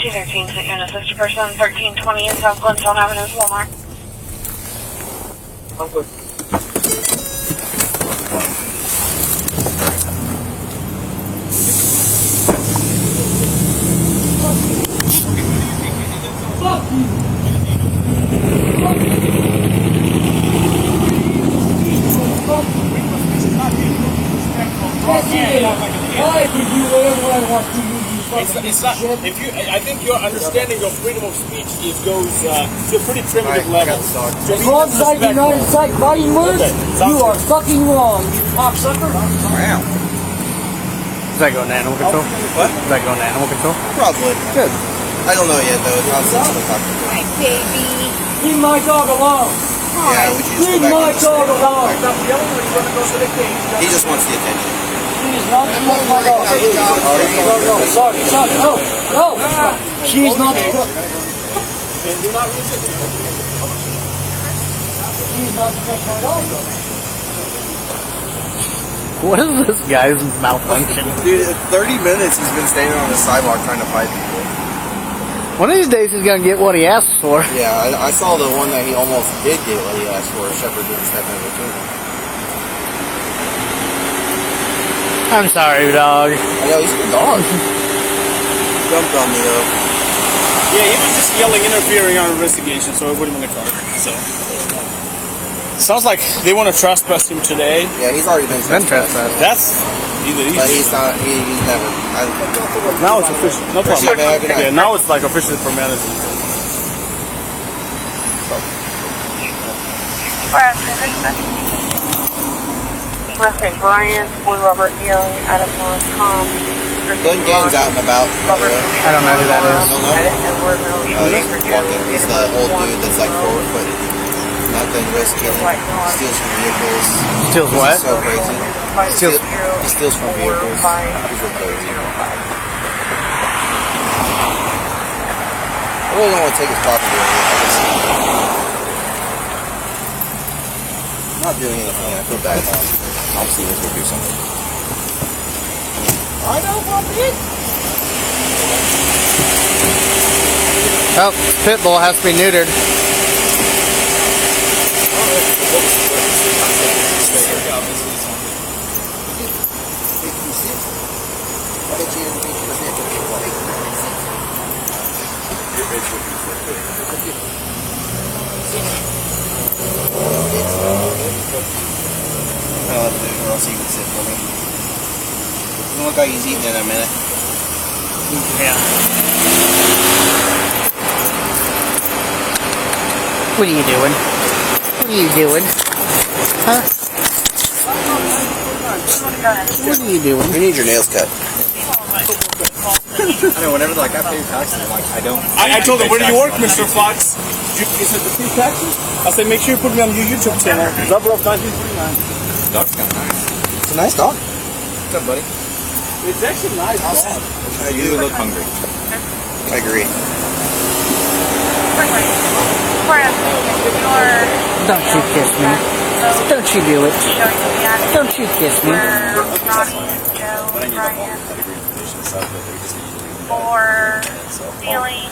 213, sent you an assisted person, 1320 in South Glenstone Avenue, Walmart. I'm good. Fuck you! It's not. If you, I think your understanding of freedom of speech goes to a pretty primitive level. Alongside United States fighting words, you are fucking wrong, you cocksucker. Wow. Is that going to animal control? What? Is that going to animal control? Probably. Good. I don't know yet though. It's not sensible talking to. Hi, baby. Leave my dog alone. Yeah, we should just Leave go my back dog alone. He just wants the attention. She's not the fuck my dog. No, sorry, no. She's not the fuck. She's not the fuck my dog. What is this guy's malfunction? Dude, 30 minutes he's been standing on the sidewalk trying to fight people. One of these days he's gonna get what he asked for. Yeah, I saw the one that he almost did get what he asked for. Shepard didn't step in between him. I'm sorry, dog. I know, he's a good dog. Jumped on me though. Yeah, he was just yelling, interfering on investigation, so I wouldn't want to call it. So sounds like they want to trespass him today. Yeah, he's already been trespassed. That's either But he's not. He's never. now it's official. No problem. Yeah, now it's like officially for management. Reference Brian, Boy Robert Young, Adam Norris, Tom. Glenn Gang's out and about. I don't know who that is. Don't know. He's the old dude that's like forward-footed. Nothing risky. Steals from vehicles. Steals what? He's so crazy. He steals from vehicles. He's real crazy. I really don't want to take his property away. I'm not doing anything. I feel bad. I'll see if we'll do something. I know, puppy. Oh, Pitbull has to be neutered. I'll have to do it, or else he can sit for me. Doesn't look like he's eating in a minute. Yeah. What are you doing? What are you doing? Huh? What are you doing? We need your nails cut. I know, whenever like I pay your taxes, I'm like, I don't. I told him, where do you work, Mr. Fox? You said the free taxes? I said, make sure you put me on your YouTube channel. Double up 1949. Dog's kind of nice. It's a nice dog. What's up, buddy? It's actually nice. You look hungry. I agree. Don't you kiss me. Don't you do it. Don't you kiss me. For stealing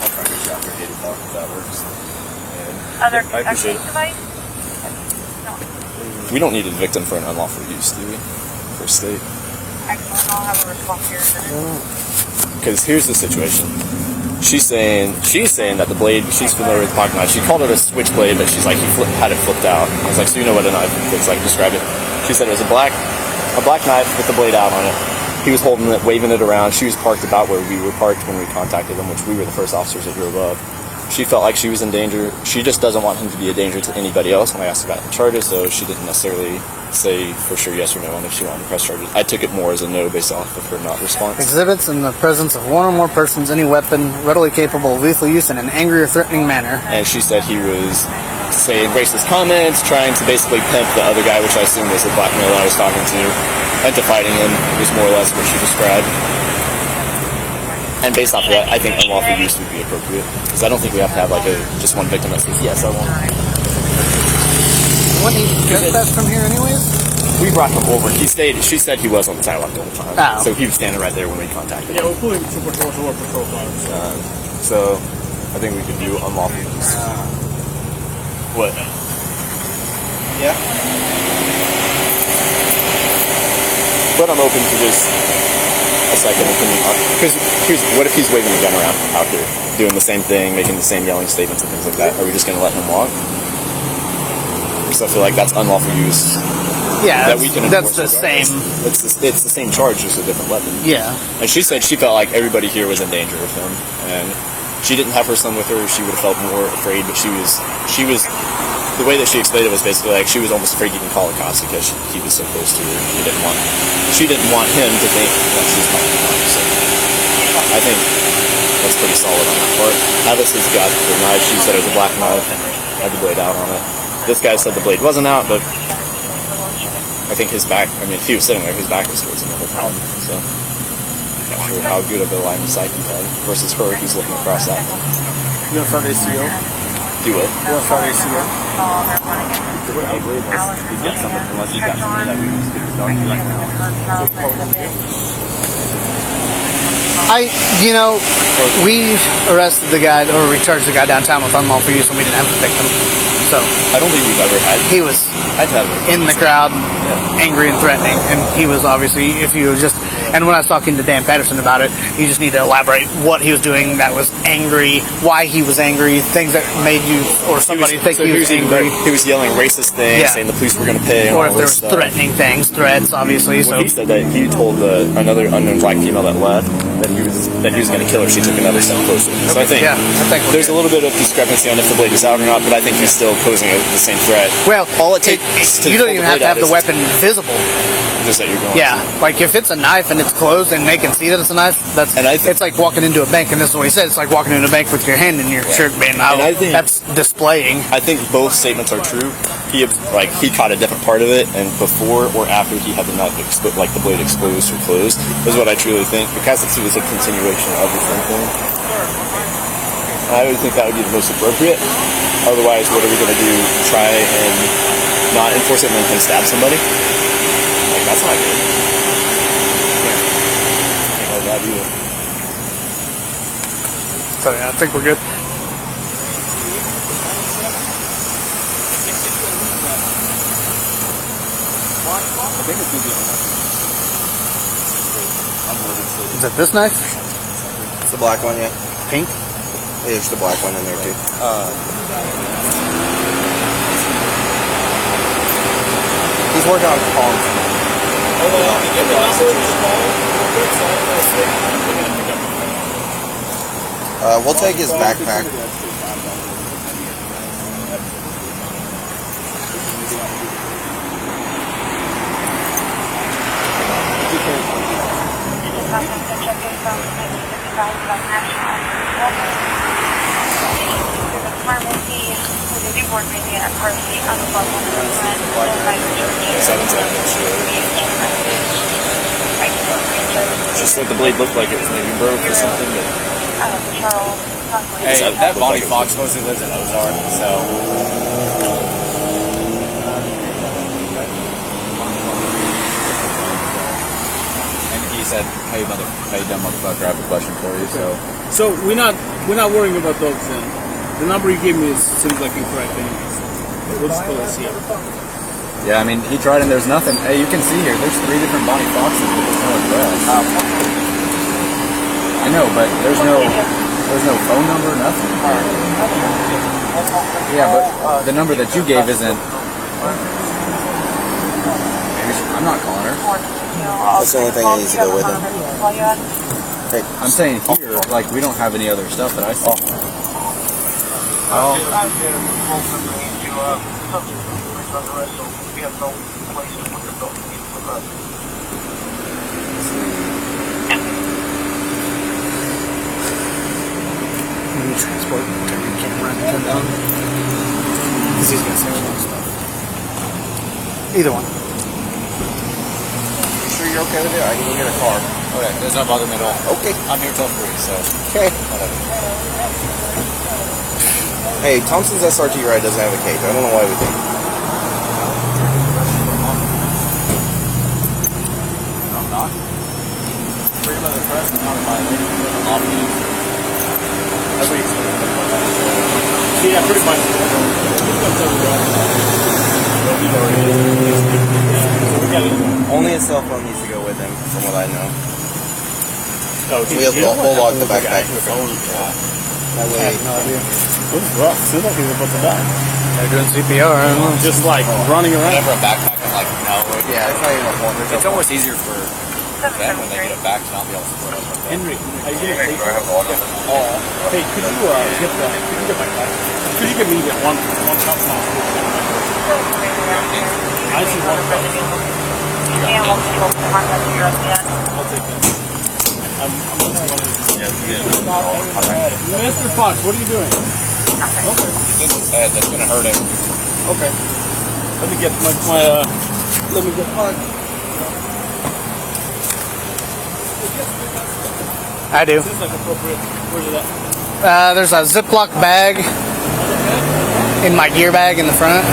other communication device? We don't need a victim for an unlawful use, do we? For state. Excellent, I'll have a response here in a minute. Because here's the situation. She's saying that the blade, she's familiar with the pocket knife. She called it a switchblade, but she's like, had it flipped out. I was like, so you know what a knife looks like? Describe it. She said it was a black knife with the blade out on it. He was holding it, waving it around. She was parked about where we were parked when we contacted him, which we were the first officers that drove up. She felt like she was in danger. She just doesn't want him to be a danger to anybody else when I asked about the charges, so she didn't necessarily say for sure yes or no on if she wanted to press charges. I took it more as a no based off of her not response. Exhibits in the presence of one or more persons any weapon readily capable of lethal use in an angry or threatening manner. And she said he was saying racist comments, trying to basically pimp the other guy, which I assume was the black male I was talking to, into fighting him, was more or less what she described. And based off of that, I think unlawful use would be appropriate. Because I don't think we have to have like just one victim that says, yes, I won't. Wouldn't he trespass from here anyways? We brought him over. She said he was on the sidewalk the whole time. Oh. So he was standing right there when we contacted him. Yeah, we're pulling to patrol cars. So I think we could do unlawful use. What? Yeah. But I'm open to just a second opinion. Because what if he's waving a gun around out here, doing the same thing, making the same yelling statements and things like that? Are we just going to let him walk? So I feel like that's unlawful use. Yeah, That we can that's the enforce same. It's the same charge, just a different weapon. Yeah. And she said she felt like everybody here was in danger with him, and she didn't have her son with her. She would have felt more afraid, but she was. The way that she explained it was basically like she was almost afraid to even call the cops because he was so close to her. She didn't want him to think that she was calling the cops. So I think that's pretty solid on that part. Alice has got the knife. She said it was a black knife, had the blade out on it. This guy said the blade wasn't out, but I think his back. I mean, if he was sitting there, his back was towards him the whole time. So I'm not sure how good of a line of sight he had versus her, who's looking across that. You want to start ACO? Do what? You want to start ACO? What I believe was he get something unless he got something that we can speak to Dr. right now. We arrested the guy, or we charged the guy downtown with unlawful use, and we didn't have the victim. So I don't think we've ever had. he was I'd have in the crowd, angry and threatening, and he was obviously, if you just, and when I was talking to Dan Patterson about it, you just need to elaborate what he was doing that was angry, why he was angry, things that made you or somebody think he was angry. He was yelling racist things, saying the police were going to pay, Or if there was threatening things, threats, obviously. Well, he said that he told another unknown black female that left that he was going to kill her. She took another step closer. So I think there's a little bit of discrepancy on if the blade is out or not, but I think he's still posing the same threat. Well, all it takes you don't even have to have the weapon visible. Just that you're going. Yeah, like if it's a knife and it's closed and they can see that it's a knife, it's like walking into a bank, and this is what he said. It's like walking into a bank with your hand in your shirt band out. That's displaying. I think both statements are true. He caught a different part of it, and before or after he had the knife the blade exposed or closed is what I truly think, because it was a continuation of the same thing. And I would think that would be the most appropriate. Otherwise, what are we going to do? Try and not enforce it and then stab somebody? Like, that's not good. Can't let that either. So yeah, I think we're good. Is it this knife? It's the black one, yeah. Pink? Yeah, there's the black one in there too. He's working on palms. We'll take his backpack. She said the blade looked like it was maybe broke or something, but hey, that Bonnie Fox mostly lives in Ozark, so and he said, hey dumb motherfucker, I have a question for you. So we're not worrying about dogs then. The number you gave me seems like incorrect anyways. We'll just go and see it. yeah, I mean, he tried and there's nothing. Hey, you can see here, there's 3 different Bonnie Foxes, but there's no address. I know, but there's no phone number, nothing. Yeah, but the number that you gave isn't. I'm not calling her. That's the only thing that needs to go with him. Hey, I'm saying here, like, we don't have any other stuff that I saw. Transport, turn the camera, turn down. Because he's going to say all that stuff. Either one. sure you're okay with it? I can go get a car. Okay, does not bother me at all. Okay. I'm here till 3, so. Okay. Whatever. Hey, Thompson's SRT ride doesn't have a cage. I don't know why we think. I'm not. Freedom of the press is not a violation of the law. That's what you yeah, pretty much. Only a cell phone needs to go with him, from what I know. Oh, We'll lock the backpack. That way. It was rough. Seems like he was about to die. They're doing CPR. I don't know. Just like running around. Whenever a backpack is like, no. Yeah, it's not even a phone. It's almost easier for them when they get it back to not be able to split up. Henry, are you getting hey, could you get the? Could you get my car? Could you give me that one cup now? I see one cup. Yeah, we'll see what the market is yet. I'll take that. Mr. Fox, what are you doing? He's in his head. That's gonna hurt him. Okay. Let me get let me get I do. Seems like appropriate. Where's it at? There's a Ziploc bag in my gear bag in the front.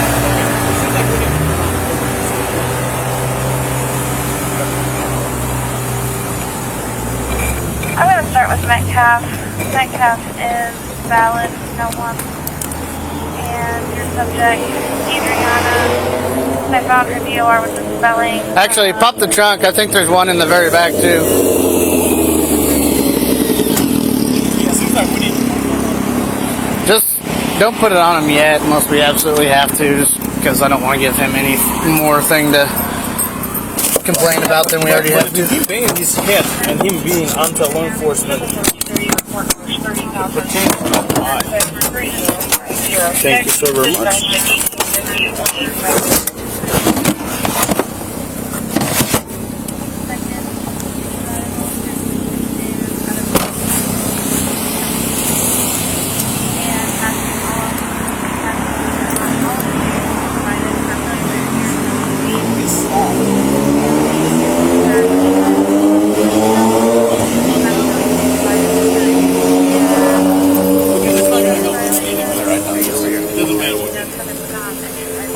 I'm going to start with Metcalf. Metcalf is valid, no one. And your subject, Adriana. I found her DOR with the spelling. Actually, pop the trunk. I think there's one in the very back too. Seems like we need. Just don't put it on him yet unless we absolutely have to, just because I don't want to give him any more thing to complain about than we already have to. Him being his head and him being onto law enforcement. Thank you so very much.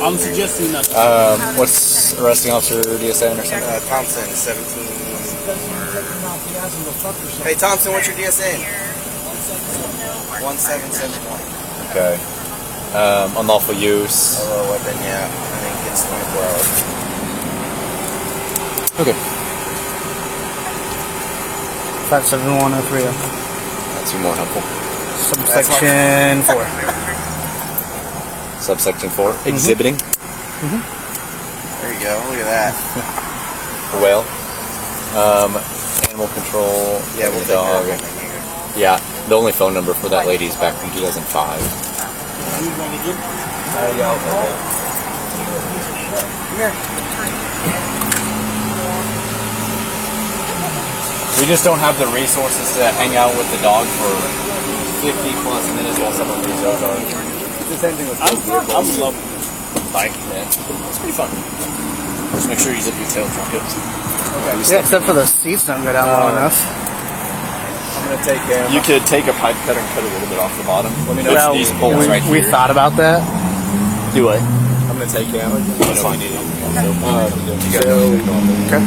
I'm suggesting that. What's arresting officer DSN or something? Thompson, 17. Hey Thompson, what's your DSN? 1771. Okay. Unlawful use. A little weapon, yeah. I think it's 24 hours. Okay. 571030. That's more helpful. Subsection 4. Subsection 4. Exhibiting. There you go. Look at that. Whale. Animal control. Yeah, we'll take dog. that. Yeah. The only phone number for that lady is back from 2005. We just don't have the resources to hang out with the dog for 50 plus minutes while some of these dogs are. It's the same thing with I'm loving bike, man. It's pretty fun. Just make sure you zip your tail trunk hips. Okay. Yeah, except for the seats don't go down low enough. I'm gonna take him. You could take a pipe cutter and cut a little bit off the bottom. Let me know Well, these poles right we here. thought about that. Do it. I'm gonna take him. That's fine. Okay.